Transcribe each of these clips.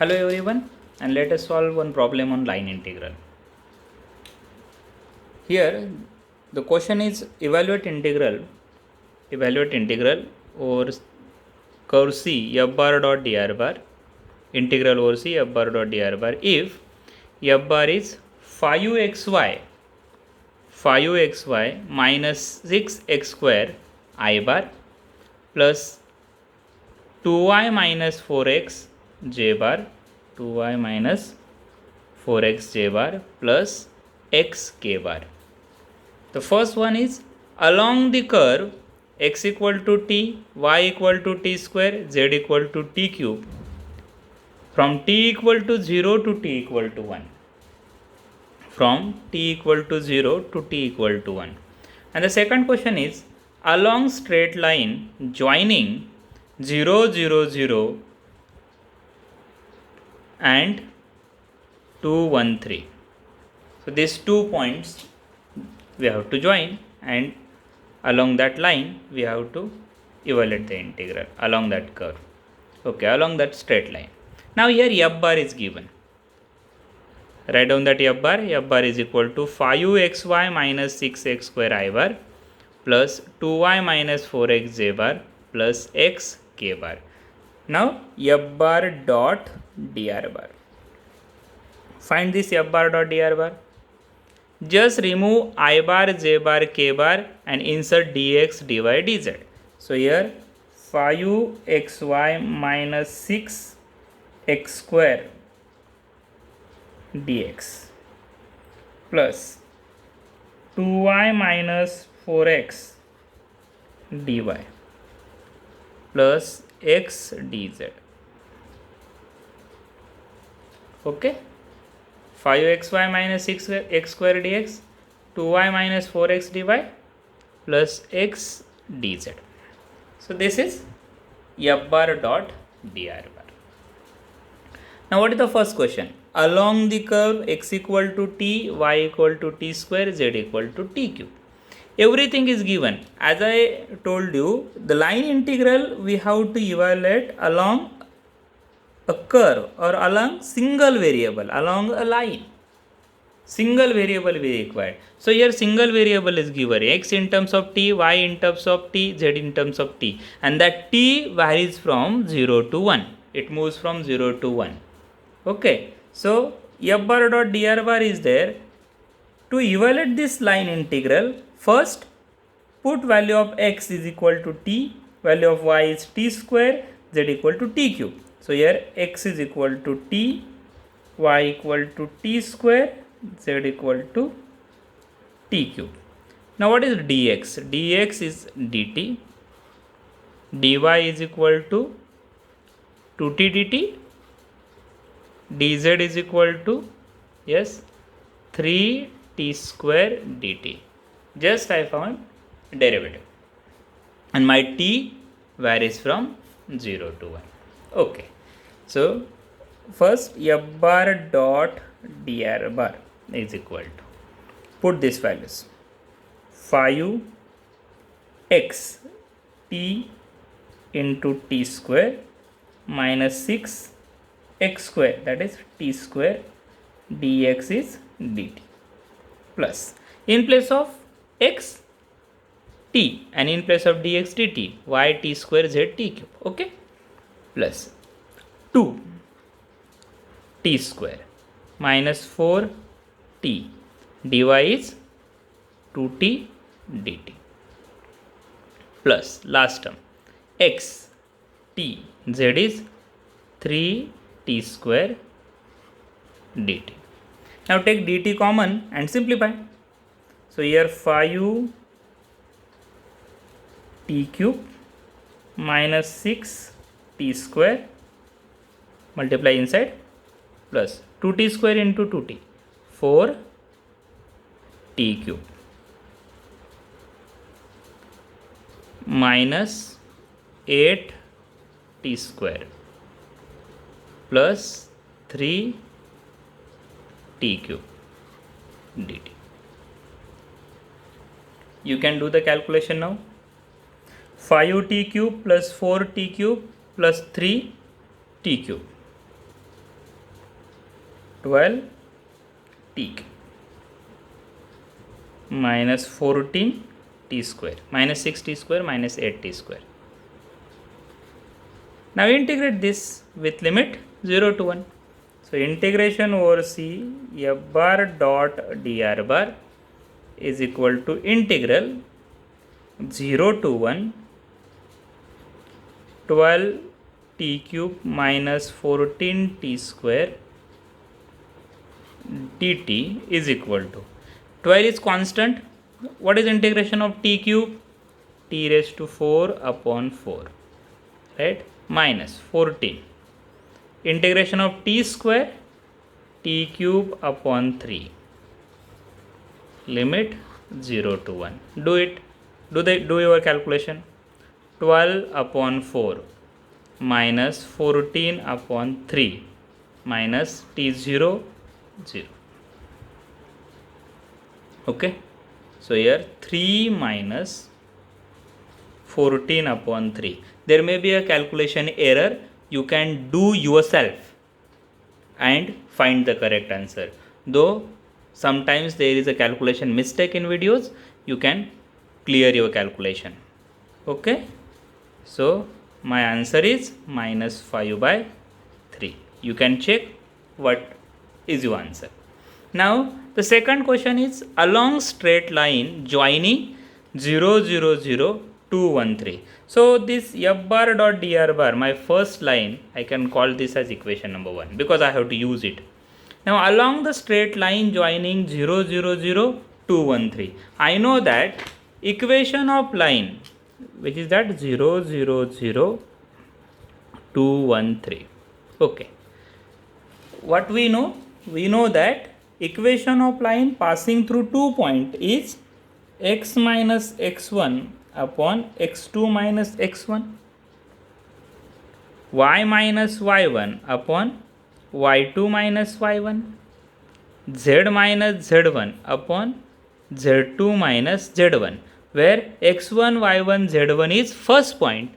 Hello everyone, and let us solve one problem on line integral. Here the question is evaluate integral over curve C f bar dot dr bar, integral over C f bar dot dr bar if f bar is 5xy minus 6x square I bar plus 2y minus 4x j bar 2y minus 4x j bar plus x k bar. The first one is along the curve x equal to t, y equal to t square, z equal to t cube from t equal to 0 to t equal to 1. From t equal to 0 to t equal to 1. And the second question is along straight line joining 0, 0, 0 and 2, 1, 3. So these 2 points we have to join, and along that line we have to evaluate the integral along that curve. Okay, along that straight line. Now here f bar is given. Write down that f bar is equal to 5xy minus 6x square I bar plus 2y minus 4x j bar plus x k bar. Now f bar dot dr bar. Find this f bar dot dr bar. Just remove I bar, j bar, k bar and insert dx, dy, dz. So here 5xy minus 6x square dx plus 2y minus 4x dy plus x dz. Okay, 5xy minus 6x square dx, 2y minus 4x dy plus x dz. So this is f bar dot dr bar. Now what is the first question? Along the curve x equal to t, y equal to t square, z equal to t cube. Everything is given. As I told you, the line integral we have to evaluate along a curve or along single variable, along a line. Single variable we required. So here single variable is given, x in terms of t, y in terms of t, z in terms of t, and that t varies from 0 to 1. It moves from 0 to 1. Okay, so f bar dot dr bar is there. To evaluate this line integral, first put value of x is equal to t, value of y is t square, z equal to t cube. So here x is equal to t, y equal to t square, z equal to t cube. Now what is dx? Dx is dt, dy is equal to 2t dt, dz is equal to, yes, 3t square dt. Just I found derivative, and my t varies from 0 to 1. Okay, so first f bar dot dr bar is equal to, put these values, 5x t into t square minus 6x square, that is t square, dx is dt, plus in place of x t and in place of dx dt y t square z t cube. Okay, plus 2 t square minus 4 t dy is 2t dt, plus last term x t z is 3t square dt. Now take dt common and simplify. So here 5 t cube minus 6 t square, multiply inside, plus 2t square into 2t, 4 t cube minus 8 t square plus 3 t cube dt. You can do the calculation now. 5t cube plus 4t cube plus 3t cube. 12 t minus 14 t square minus 6 t square minus 8 t square. Now integrate this with limit 0 to 1. So integration over c f bar dot dr bar is equal to integral 0 to 1 12 t cube minus 14 t square dt is equal to 12 is constant. What is integration of t cube? T raised to 4 upon 4, right, minus 14 integration of t square t cube upon 3 limit 0 to 1. Do it. Do your calculation. 12 upon 4 minus 14 upon 3 minus t0 0. Okay. So here 3 minus 14 upon 3. There may be a calculation error. You can do yourself and find the correct answer. Though sometimes there is a calculation mistake in videos, you can clear your calculation. Okay. So my answer is minus 5 by 3. You can check what is your answer. Now the second question is along straight line joining 0 0 0 2 1 3. So this f bar dot dr bar, my first line, I can call this as equation number 1 because I have to use it. Now along the straight line joining 0 0 0 2 1 3, I know that equation of line which is that 0 0 0 2 1 3. Okay. What we know? We know that equation of line passing through 2 point is x minus x1 upon x2 minus x1, y minus y1 upon y2 minus y1, z minus z1 upon z2 minus z1, where x1 y1 z1 is first point,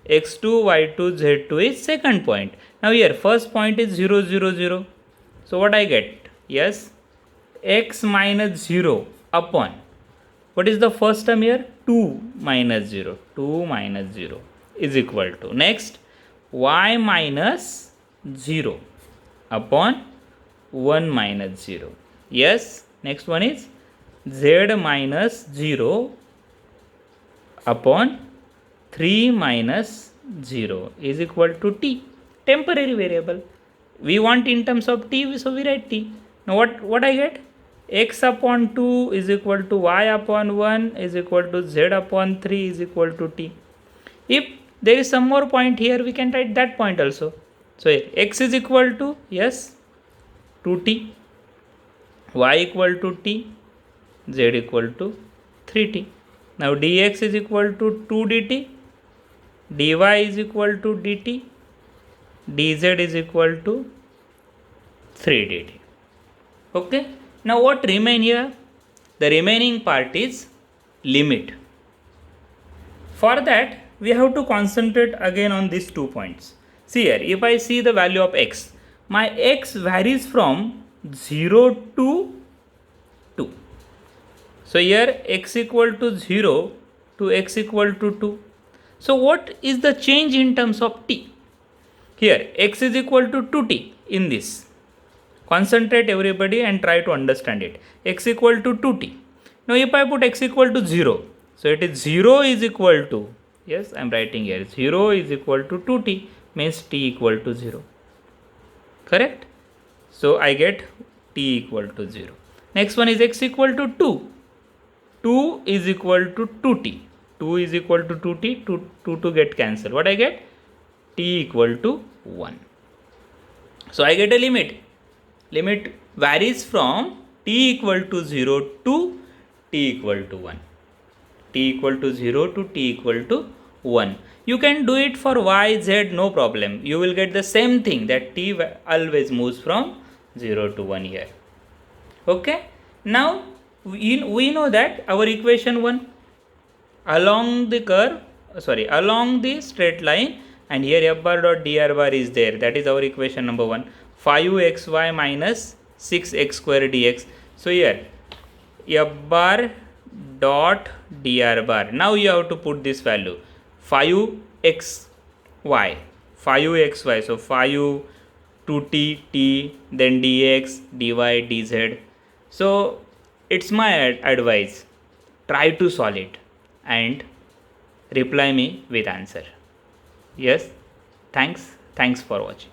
x2 y2 z2 is second point. Now here first point is 0 0 0. So what I get? Yes, x minus 0 upon, what is the first term here? 2 minus 0. 2 minus 0 is equal to, next, y minus 0 upon 1 minus 0. Yes, next one is z minus 0 upon 3 minus 0 is equal to t, temporary variable. We want in terms of t, so we write t. Now what I get? X upon 2 is equal to y upon 1 is equal to z upon 3 is equal to t. If there is some more point here, we can write that point also. So here x is equal to, yes, 2t, y equal to t, z equal to 3t. Now dx is equal to 2 dt, dy is equal to dt, dz is equal to 3 dt. Okay. Now what remain here? The remaining part is limit. For that, we have to concentrate again on these 2 points. See here, if I see the value of x, my x varies from 0 to 2. So here x equal to 0 to x equal to 2. So what is the change in terms of t? Here x is equal to 2t in this. Concentrate everybody and try to understand it. X equal to 2t. Now if I put x equal to 0, so it is 0 is equal to, yes, I am writing here 0 is equal to 2t, means t equal to 0. Correct? So I get t equal to 0. Next one is x equal to 2. 2 is equal to 2t. 2 is equal to 2t, 2 to get cancelled. What I get? T equal to 1. So I get a limit. Limit varies from t equal to 0 to t equal to 1. T equal to 0 to t equal to 1. You can do it for y, z, no problem. You will get the same thing, that t always moves from 0 to 1 here. Okay. Now we know that our equation 1, along the curve, along the straight line, and here f bar dot dr bar is there, that is our equation number 1, 5xy minus 6x square dx. So here f bar dot dr bar, now you have to put this value 5xy, so 5 2t t then dx dy dz. So it's my advice, try to solve it and reply me with answer. Yes, thanks for watching.